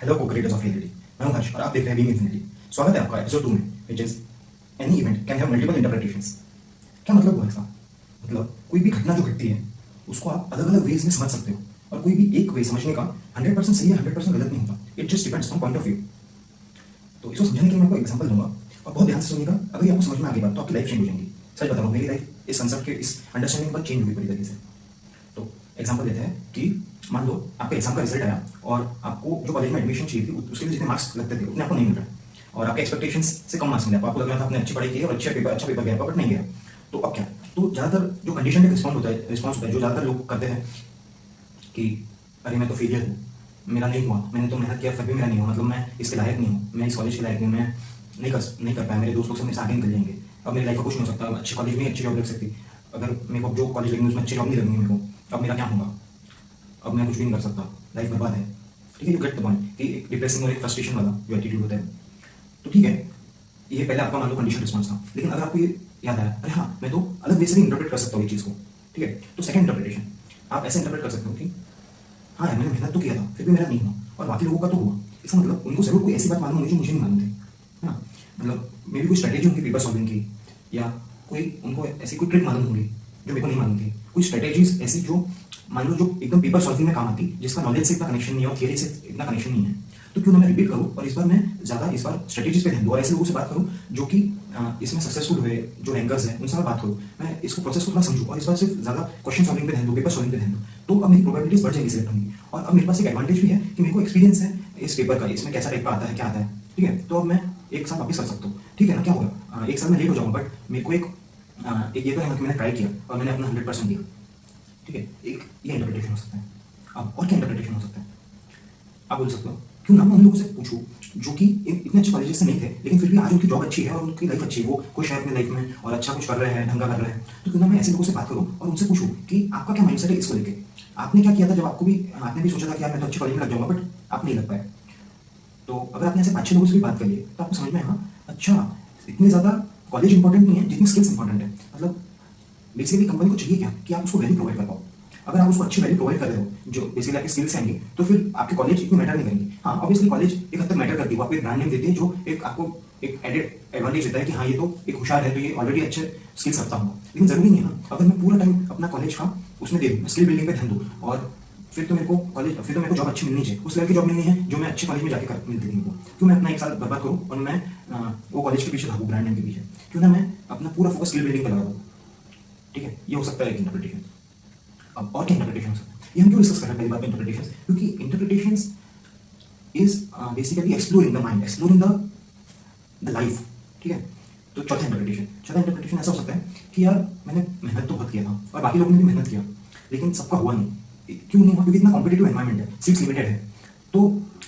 Hello को creators of reality. मैं हूं हर्ष और आप देख रहे हैं बीइंग इंफिनिटी। स्वागत है आपका एपिसोड 2 में, which is any event can have multiple interpretations. क्या मतलब हुआ इसका? मतलब कोई भी घटना जो घटती है उसको आप अलग अलग वेज में समझ सकते हो और कोई भी एक वे समझने का 100% सही है 100% गलत नहीं होता। It just depends on point of view. तो इसको समझने के लिए मैं आपको एग्जांपल दूंगा और बहुत ध्यान से सुनिएगा। अगर ये आपको समझ में आ गई बात तो आपकी लाइफ चेंज हो जाएगी। सच बता रहा हूँ, मेरी लाइफ इस कंसेप्ट के इस अंडरस्टैंडिंग के बाद चेंज हुई पूरी तरीके से। तो एग्जांपल लेते हैं कि मान लो आपका एग्जाम का रिजल्ट आया और आपको जो कॉलेज में एडमिशन चाहिए थी उसके लिए जितने मार्क्स लगते थे उतने आपको नहीं मिल रहे और आपके एक्सपेक्टेशंस से कम मार्क्स मिले। आपको लग रहा था आपने अच्छी पढ़ाई की है और अच्छा पेपर गया बट नहीं गया। तो अब क्या? तो ज़्यादातर जो कंडीशन रिस्पॉन्स होता है जो ज़्यादातर लोग करते हैं कि अरे मैं तो फेलियर हूँ, मेरा नहीं हुआ, मैंने तो मेहनत किया फिर भी मेरा नहीं हुआ, मतलब मैं इसके लायक नहीं हूँ, मैं इस कॉलेज के लायक नहीं हूँ, मैं नहीं कर पाया, मेरे दोस्त लोग सब मेरे से आगे निकल जाएंगे, अब मेरी लाइफ का कुछ नहीं हो सकता, अच्छे कॉलेज में अच्छी जॉब लग सकती, अगर मेरे को जो कॉलेज लगेंगे उसमें अच्छी जॉब नहीं लगेंगी मेरे को, अब मेरा क्या होगा, अब मैं कुछ भी नहीं कर सकता, लाइफ बर्बाद है। ठीक है, यू गेट द पॉइंट कि एक डिप्रेसिंग और एक फ्रस्ट्रेशन वाला जो एटीट्यूड होता है। तो ठीक है, ये पहले आपका मान लो कंडीशन रिस्पॉन्स था, लेकिन अगर आपको ये याद आया अरे हाँ मैं तो अलग वे से भी इंटरप्रेट कर सकता हूँ ये चीज़ को। ठीक है, तो सेकंड इंटरप्रिटेशन आप ऐसे इंटरप्रेट कर सकते हो कि हाँ यार मैंने मेहनत तो किया था फिर भी मेरा नहीं हुआ और बाकी लोगों का तो हुआ। इसका मतलब उनको जरूर कोई ऐसी बात मालूम होगी जो मुझे नहीं मालूम थी, है ना। मतलब मे भी कोई स्ट्रेटेजी होगी पेपर सॉल्विंग की, या कोई उनको ऐसी कोई ट्रिक मालूम होगी जो मेरे को नहीं मालूम थी, कोई स्ट्रेटेजीज ऐसी जो मान लो जो एकदम पेपर सॉल्विंग में काम आती, जिसका नॉलेज से इतना कनेक्शन नहीं है और थियरी से इतना कनेक्शन नहीं है। तो क्यों ना मैं रिपीट करूँ और इस बार मैं ज़्यादा इस बार स्ट्रेटेजीज पे ध्यान दूँ और ऐसे लोगों से बात करूँ जो कि इसमें सक्सेसफुल हुए, जो रैंकर्स हैं उनसे मैं बात करूँ, मैं इसको प्रोसेस को थोड़ा समझूँ और इस बार सिर्फ ज़्यादा क्वेश्चन सॉल्विंग पे ध्यान दूँ, पेपर सॉल्विंग पे ध्यान दूँ। तो अब मेरी प्रोबेबिलिटीज बढ़ जाएगी सिलेक्ट होने की और अब मेरे पास एक एडवांटेज भी है कि मेरे को एक्सपीरियंस है इस पेपर का, इसमें कैसा टाइप का आता है क्या आता है। ठीक है, तो अब मैं एक साल वापस कर सकता हूँ। ठीक है ना, क्या होगा एक साल में लेट हो जाऊँगा बट मेरे को एक ये तो है कि मैंने ट्राई किया और मैंने अपना 100% दिया। ठीक है, एक ये इंटरप्रिटेशन हो सकता है। अब और क्या इंटरप्रिटेशन हो सकता है? आप बोल सकते हो क्यों ना मैं उन लोगों से पूछूं जो कि इतने अच्छे कॉलेज से नहीं थे लेकिन फिर भी आज उनकी जॉब अच्छी है और उनकी लाइफ अच्छी है, वो खुश है अपनी लाइफ में और अच्छा कुछ कर रहे हैं, ढंगा कर रहे हैं। तो क्यों ना मैं ऐसे लोगों से बात करूं और उनसे पूछूं कि आपका क्या माइंडसेट है इसको लेके, आपने क्या किया था जब आपने भी सोचा था कि यार मैं तो अच्छे कॉलेज में लग जाऊंगा बट आप नहीं लग पाए। तो अगर आपने ऐसे 5-6 लोगों से भी बात करिए तो आपको समझ में आएगा अच्छा इतनी ज़्यादा कॉलेज इंपॉर्टेंट नहीं है जितनी स्किल्स इंपॉर्टेंट है। मतलब बेसिकली कंपनी को चाहिए क्या कि आप उसको वैल्यू प्रोवाइड कर पाओ। अगर आप उसको अच्छी वैल्यू प्रोवाइड कर रहे हो जो बेसिकली आपकी स्किल्स आएंगी तो फिर आपके कॉलेज इतनी मैटर नहीं करेंगी। हाँ ऑब्वियसली कॉलेज एक हद तक मैटर करती है, वो आपको एक ब्रांड नेम देती है जो एक आपको एक एडेड एडवांटेज देता है कि हाँ ये तो एक होशियार है तो ये ऑलरेडी अच्छे स्किल्स रखता हूँ। लेकिन जरूरी नहीं है ना, अगर मैं पूरा टाइम अपना कॉलेज का उसमें दे दूँ, स्किल बिल्डिंग पे ध्यान दूँ और फिर तो मेरे को जॉब अच्छी मिलनी चाहिए, उस लेवल की जॉब मिलनी है जो मैं अच्छे कॉलेज में जाके मिलती थी। क्यों मैं अपना एक साल बर्बाद करूँ और मैं वो कॉलेज के पीछे भागूँ, ब्रांड नेम के पीछे? क्यों ना मैं अपना पूरा फोकस स्किल बिल्डिंग पे लगा दूँ। ठीक है, ये हो सकता है एक इंटरप्रिटेशन। अब और क्या इंटरप्रिटेशन हो सकता है? ये हम क्यों डिस्कस कर रहे हैं पहली बात में इंटरप्रिटेशन? क्योंकि interpretations is basically exploring the mind, exploring the life. ठीक है, तो चौथा इंटरप्रिटेशन ऐसा हो सकता है कि यार मैंने मेहनत तो बहुत किया था और बाकी लोगों ने भी मेहनत किया लेकिन सबका हुआ नहीं। क्यों नहीं हुआ? क्योंकि इतना कॉम्पिटेटिव एनवायरमेंट है, सीट्स लिमिटेड है। तो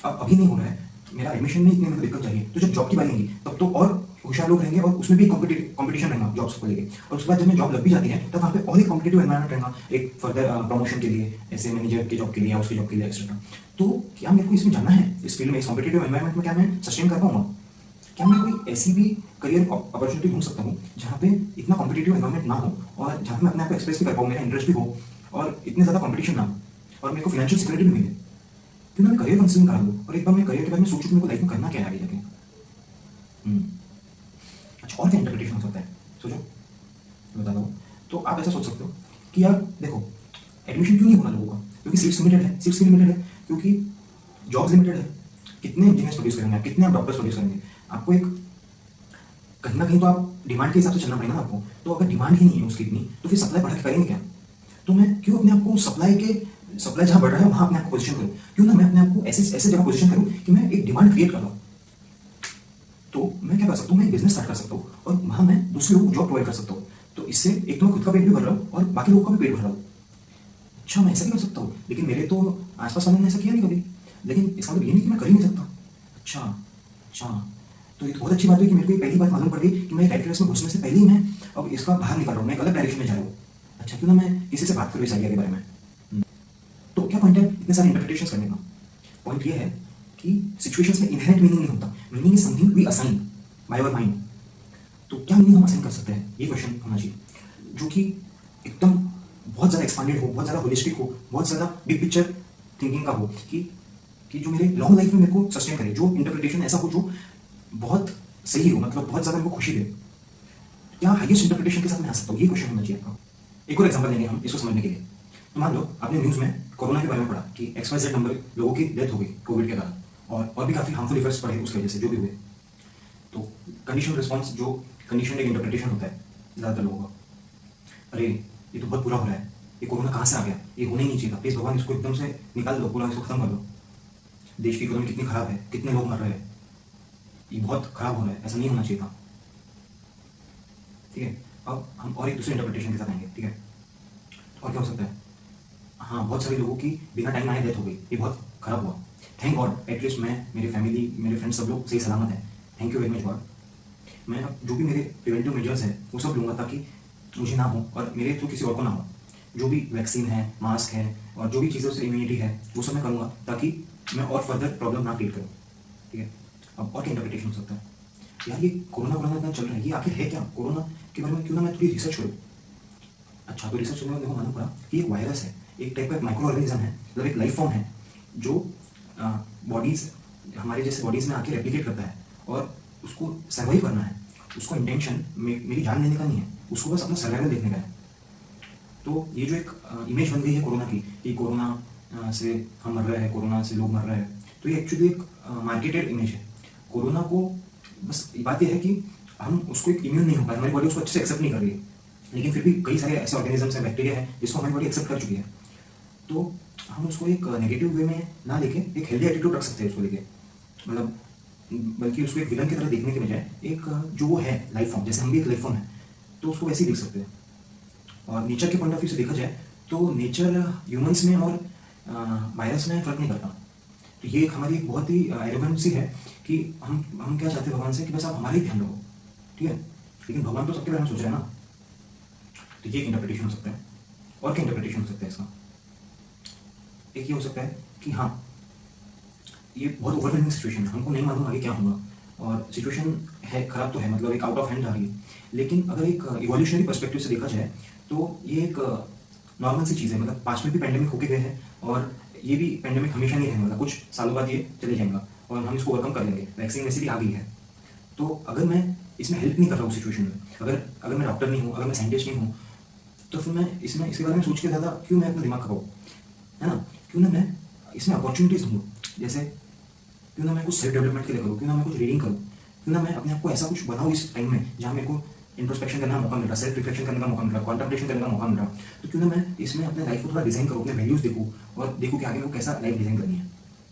अब अभी नहीं हो रहा है, मेरा एडमिशन में इतनी मेरे को दिक्कत चाहिए, तो जब जॉब की बारी आएगी तब तो और होशियार लोग रहेंगे और उसमें भी कॉम्पिटिशन रहेगा जॉब्स को लेके। और उसके बाद जब मैं जॉब लग भी जाती है तब वहाँ पे और एक कॉम्पिटेटिव एनवायरमेंट रहेगा एक फर्दर प्रमोशन के लिए, ऐसे मैनेजर की जॉब के लिए या उसकी जॉब के लिए एक्सेट्रा। तो क्या मेरे को इसमें जाना है इस फील्ड में, इस कॉम्पिटेटिव एनवायरमेंट में क्या मैं सस्टेन कर पाऊंगा? क्या मैं कोई ऐसी भी करियर अपॉर्चुनिटी ढूंढ सकता हूँ जहाँ पे इतना कॉम्पिटेटिव एनवायरमेंट ना हो और जहाँ मैं अपने आप को एक्सप्रेस भी कर पाऊँ, मेरा इंटरेस्ट भी हो और इतने ज़्यादा कॉम्पिटिशन ना हो और मेरे को फिनेंशियल सिक्योरिटी भी मिले? क्यों ना मैं करियर काउंसलिंग करा दूँ और एक बार मैं करियर के बारे में सोचूं कि मेरे को लाइफ में करना क्या है आगे जाके। अच्छा और क्या इंटरप्रिटेशन हो सकता है? सोचो, मैं बताता हूँ। तो आप ऐसा सोच सकते हो कि यार देखो एडमिशन क्यों नहीं होना लोगों का? क्योंकि सीट्स लिमिटेड है, क्योंकि जॉब्स लिमिटेड है। कितने इंजीनियर्स प्रोड्यूस करेंगे आप, कितने आप डॉक्टर्स प्रोड्यूस करेंगे? आपको एक कहीं ना कहीं तो आप डिमांड के हिसाब से चलना पड़ेगा ना आपको। तो अगर डिमांड ही नहीं है उसकी इतनी तो फिर सप्लाई बढ़ा के करेंगे क्या? तो मैं क्यों अपने आप को सप्लाई जहाँ बढ़ रहा है वहाँ अपने आप को पोजीशन करूँ? क्यों ना मैं अपने आप को ऐसे जगह पोजीशन करूँ कि मैं एक डिमांड क्रिएट कर रहा हूँ। तो मैं क्या कर सकता हूँ, मैं एक बिजनेस स्टार्ट कर सकता हूँ और वहाँ मैं दूसरे लोगों को जॉब प्रोवाइड कर सकता हूँ। तो इससे एक तो मैं खुद का पेट भी भर रहा हूँ और बाकी लोगों का भी पेट भर रहा हूँ। अच्छा मैं ऐसा भी कर सकता हूँ, लेकिन मेरे तो आसपास वालों ने ऐसा किया नहीं कभी। लेकिन इसका मतलब ये नहीं कि मैं कर ही नहीं सकता। अच्छा तो ये तो बहुत अच्छी बात है कि मेरे को पहली बात मालूम पड़ गई कि मैं रैट रेस में घुसने से पहले ही मैं अब इसका बाहर निकल रहा हूँ, मैं एक अलग डायरेक्शन में जा रहा हूँ। अच्छा क्यों ना मैं किसी से बात करूँ इस आइडिया के बारे में? तो क्या पॉइंट है इतने सारे इंटरप्रिटेशन करने का? पॉइंट ये है कि सिचुएशंस में इनहेरेंट मीनिंग नहीं होता, meaning is something we assign by our mind. तो क्या मीनिंग हम असाइन कर सकते हैं, ये क्वेश्चन होना चाहिए जो कि एकदम बहुत ज़्यादा एक्सपांडेड हो, बहुत ज़्यादा होलिस्टिक हो, बहुत ज़्यादा बिग पिक्चर थिंकिंग का हो कि कि जो मेरे लॉन्ग लाइफ में मेरे को सस्टेन करे, जो इंटरप्रिटेशन ऐसा हो जो बहुत सही हो, मतलब बहुत ज़्यादा मेरे को खुशी दे। क्या हाईएस्ट इंटरप्रिटेशन के साथ मैं आ सकता हूँ, ये क्वेश्चन होना चाहिए आपका। एक और एग्जांपल लेंगे हम इसको समझने के लिए। तो मान लो आपने न्यूज़ में कोरोना के बारे में पढ़ा कि XYZ नंबर लोगों की डेथ हो गई कोविड के कारण, और भी काफ़ी हार्मफुल इफेक्ट्स पड़े उसकी वजह से, जो भी हुए। तो कंडीशन रिस्पॉन्स, जो कंडीशन एक इंटरप्रिटेशन होता है ज़्यादातर लोगों का, अरे ये तो बहुत बुरा हो रहा है, ये कोरोना कहाँ से आ गया, ये होना ही नहीं चाहिए था, प्लीज़ भगवान इसको एकदम से निकाल दो, पूरा इसको खत्म कर दो। देश की इकोनॉमी कितनी खराब है, कितने लोग मर रहे हैं, ये बहुत खराब हो रहा है, ऐसा नहीं होना चाहिए था। ठीक है, अब हम और एक दूसरे इंटरप्रिटेशन के साथ आएंगे। ठीक है, और क्या हो सकता है? हाँ, बहुत सारे लोगों की बिना टाइम आए डेथ हो गई, ये बहुत खराब हुआ। थैंक गॉड एटलीस्ट मैं, मेरी फैमिली, मेरे फ्रेंड्स सब लोग सही सलामत है, thank you very much God. मैं अब जो भी मेरे प्रिवेंटिव मेजर्स हैं वो सब लूँगा ताकि मुझे ना हो और मेरे थ्रू किसी और को ना हो। जो भी वैक्सीन है, मास्क है, और जो भी चीज़ों से इम्यूनिटी है वो सब मैं करूँगा ताकि मैं और फर्दर प्रॉब्लम ना क्रिएट करूँ। ठीक है, अब और क्या इंटरप्रिटेशन हो सकता है? यार ये कोरोना इतना चल रहा है, ये आखिर है क्या? कोरोना के बारे में क्यों ना मैं थोड़ी रिसर्च करूँ। अच्छा, तो रिसर्च करने में देखो मालूम पड़ा कि एक वायरस है, एक टाइप का एक माइक्रो ऑर्गेनिज्म है, मतलब एक लाइफ फॉर्म है जो बॉडीज़, हमारे जैसे बॉडीज़ में आके रेप्लिकेट करता है, और उसको सर्वाइव करना है। उसको इंटेंशन मेरी जान लेने का नहीं है, उसको बस अपना सर्वाइवल देखने का है। तो ये जो एक इमेज बन गई है कोरोना की, कि कोरोना से हम मर रहे हैं, कोरोना से लोग मर रहे हैं, तो ये एक्चुअली एक मार्केटेड इमेज है। कोरोना को बस बात यह है कि हम उसको एक इम्यून नहीं हो पाए, हमारी बॉडी उसको अच्छे से एक्सेप्ट नहीं कर रही है, लेकिन फिर भी कई सारे ऐसे ऑर्गेनिजम्स हैं, बैक्टीरिया है जिसको हमारी बॉडी एक्सेप्ट कर चुकी है। तो हम उसको एक नेगेटिव वे में ना लेके एक हेल्दी एटीट्यूड रख सकते हैं उसको लेके, मतलब बल्कि उसको एक विलन की तरह देखने के बजाय एक जो वो है लाइफ फॉर्म, जैसे हम भी एक लाइफ फॉर्म है, तो उसको वैसे ही देख सकते हैं। और नेचर के पॉइंट ऑफ व्यू से देखा जाए तो नेचर ह्यूमंस में और वायरस में फ़र्क नहीं करता। तो ये एक हमारी एक बहुत ही एरोगेंसी है कि हम क्या चाहते हैं भगवान से कि बस आप हमारा ही ध्यान रखो। ठीक है, लेकिन भगवान तो सबके बारे में सोच रहे हैं ना। तो ये एक इंटरप्रिटेशन हो सकता है। और क्या इंटरप्रिटेशन हो सकता है इसका? एक ये हो सकता है कि हाँ, ये बहुत ओवरवेलमिंग सिचुएशन है, हमको नहीं मालूम आगे क्या होगा, और सिचुएशन है खराब तो है, मतलब एक आउट ऑफ हैंड जा रही है, लेकिन अगर एक इवोल्यूशनरी पर्सपेक्टिव से देखा जाए तो ये एक नॉर्मल सी चीज़ है। मतलब पास्ट में भी पेंडेमिक होके गए हैं, और ये भी पेंडेमिक हमेशा नहीं रहने वाला, कुछ सालों बाद ये चले जाएगा और हम इसको ओवरकम कर लेंगे। वैक्सीन वैसे भी आ गई है। तो अगर मैं इसमें हेल्प नहीं कर रहा हूँ सिचुएशन में, अगर मैं डॉक्टर नहीं हूँ, अगर मैं साइंटिस्ट नहीं हूँ, तो फिर मैं इसके बारे में सोच के ज़्यादा क्यों मैं अपना दिमाग खपाऊँ, है ना? क्यों ना मैं इसमें अपॉर्चुनिटीज़ ढूंढूँ, जैसे क्यों ना मैं कुछ सेल्फ डेवलपमेंट के लिए करूँ, क्यों ना मैं कुछ रीडिंग करूँ, क्यों ना मैं अपने आप को ऐसा कुछ बनाऊँ इस टाइम में जहाँ मेरे को इंट्रोस्पेक्शन करने का मौका मिल रहा, सेल्फ रिफ्लेक्शन करने का मौका मिल रहा, कॉन्टेम्पलेशन करने का मौका मिल रहा। तो क्यों ना मैं इसमें अपने लाइफ को थोड़ा डिज़ाइन करूँ, अपने वैल्यूज़ देखूँ और देखूँ कि आगे को कैसा लाइफ डिज़ाइन करनी है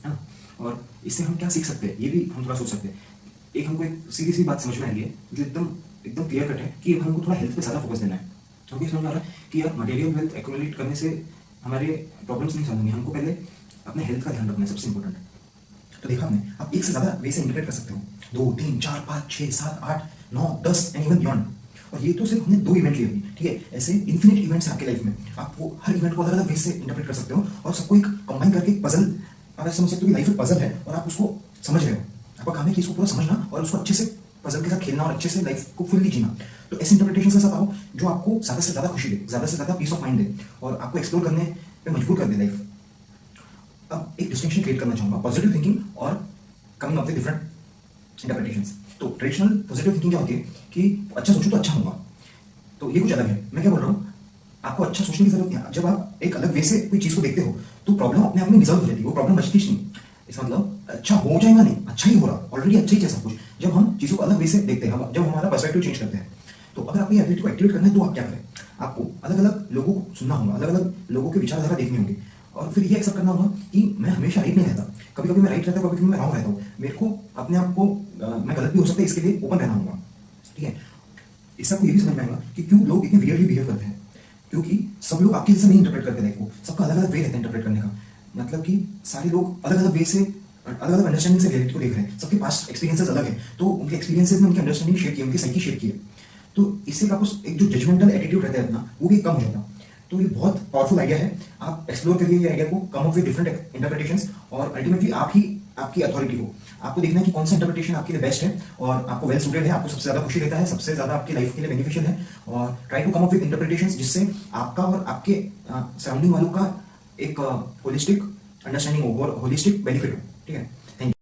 ना? और इससे हम क्या सीख सकते हैं ये भी हम थोड़ा सोच सकते हैं। एक हमको एक सीधी सी बात समझ में आ रही है जो एकदम एकदम क्लियर कट है कि अब हमको थोड़ा हेल्थ पे ज़्यादा फोकस देना है। हमको समझ में आ रहा है कि यार मटेरियल वेल्थ एक्यूमुलेट करने से हमारे प्रॉब्लम्स नहीं सॉल्व होंगे, हमको पहले अपने हेल्थ का ध्यान रखना है, सबसे इंपॉर्टेंट है। तो देखा आपने, आप एक से ज़्यादा वे से इंटरप्रेट कर सकते हो, 2, 3, 4, 5, 6, 7, 8, 9, 10 एंड इवन बियॉन्ड। और ये तो सिर्फ हमने 2 इवेंट लिए, ठीक है? ऐसे इन्फिनिट इवेंट्स आपके लाइफ में, आप वो हर इवेंट को अलग अलग वे से इंटरप्रेट कर सकते हो और सबको एक कंबाइन करके एक पजल, आप ऐसा समझ सकते हो कि लाइफ एक पजल है और आप उसको समझ रहे हो। आपका काम है कि इसको पूरा समझना और उसको अच्छे से पजल के साथ खेलना और अच्छे से लाइफ को फुल्ली जीना। तो ऐसे इंटरप्रिटेशन के साथ आओ जो आपको ज़्यादा से ज़्यादा खुशी दे, ज़्यादा से ज़्यादा पीस ऑफ माइंड दे और आपको एक्सप्लोर करने पे मजबूर कर दे लाइफ। अब एक डिस्टिंक्शन क्रिएट करना चाहूँगा पॉजिटिव थिंकिंग और coming of the different interpretations. तो ट्रेडिशनल पॉजिटिव थिंकिंग क्या होती है कि अच्छा सोचो तो अच्छा होगा, तो ये कुछ अलग है। मैं क्या बोल रहा हूँ, आपको अच्छा सोचने की जरूरत नहीं है। जब आप एक अलग वे से कोई चीज़ को देखते हो तो प्रॉब्लम अपने आप में रिजॉल्व हो जाती है, वो प्रॉब्लम बचती नहीं। इसका मतलब अच्छा हो जाएगा नहीं, अच्छा ही हो रहा, ऑलरेडी अच्छा ही है सब कुछ। जब हम चीज़ों को अलग वे से देखते हैं, जब हमारा पर्सपेक्टिव चेंज करते हैं, तो अगर आपको एबिलिटी को एक्टिवेट करना है तो आप क्या करें, आपको अलग अलग लोगों को सुनना होगा, अलग अलग लोगों के विचारधारा देखनी होगी और फिर ये एक्सेप्ट करना होगा कि मैं हमेशा राइट नहीं रहता, कभी कभी मैं राइट रहता हूँ, कभी कभी मैं रॉन्ग रहता हूँ। मेरे को अपने आप को मैं गलत भी हो सकता है, इसके लिए ओपन रहना होगा। ठीक है, इससे आपको ये भी समझ में आएगा कि क्यों लोग इतने वियर्डली बिहेव करते हैं, क्योंकि सब लोग आपके जैसे नहीं इंटरप्रेट करते लाइफ को, सबका अलग अलग वे रहता है इंटरप्रेट करने का। मतलब कि सारे लोग अलग अलग वे से, अलग अलग अंडरस्टैंडिंग से रियलिटी को देख रहे हैं, सबके पास एक्सपीरियंसेस अलग है, तो उनके एक्सपीरियंसेस ने उनकी अंडरस्टैंडिंग शेप की, उनकी साइकी शेप की है। तो इससे आपको एक जो जजमेंटल एटीट्यूड रहता है अपना, वो भी कम हो जाता है। तो ये बहुत पावरफुल आइडिया है, आप एक्सप्लोर करिए ये आइडिया को, कम अप विद डिफरेंट इंटरप्रिटेशंस और अल्टीमेटली आप ही आपकी अथॉरिटी हो। आपको देखना है कि कौन सा इंटरप्रिटेशन आपके लिए बेस्ट है और आपको वेल सूटेड है, आपको सबसे ज्यादा खुशी देता है, सबसे ज्यादा आपकी लाइफ के लिए बेनिफिशियल है। और try to come up with interpretations जिससे आपका और आपके सराउंडिंग वालों का एक होलिस्टिक अंडरस्टैंडिंग हो और होलिस्टिक बेनिफिट हो, ठीक है। Thank you.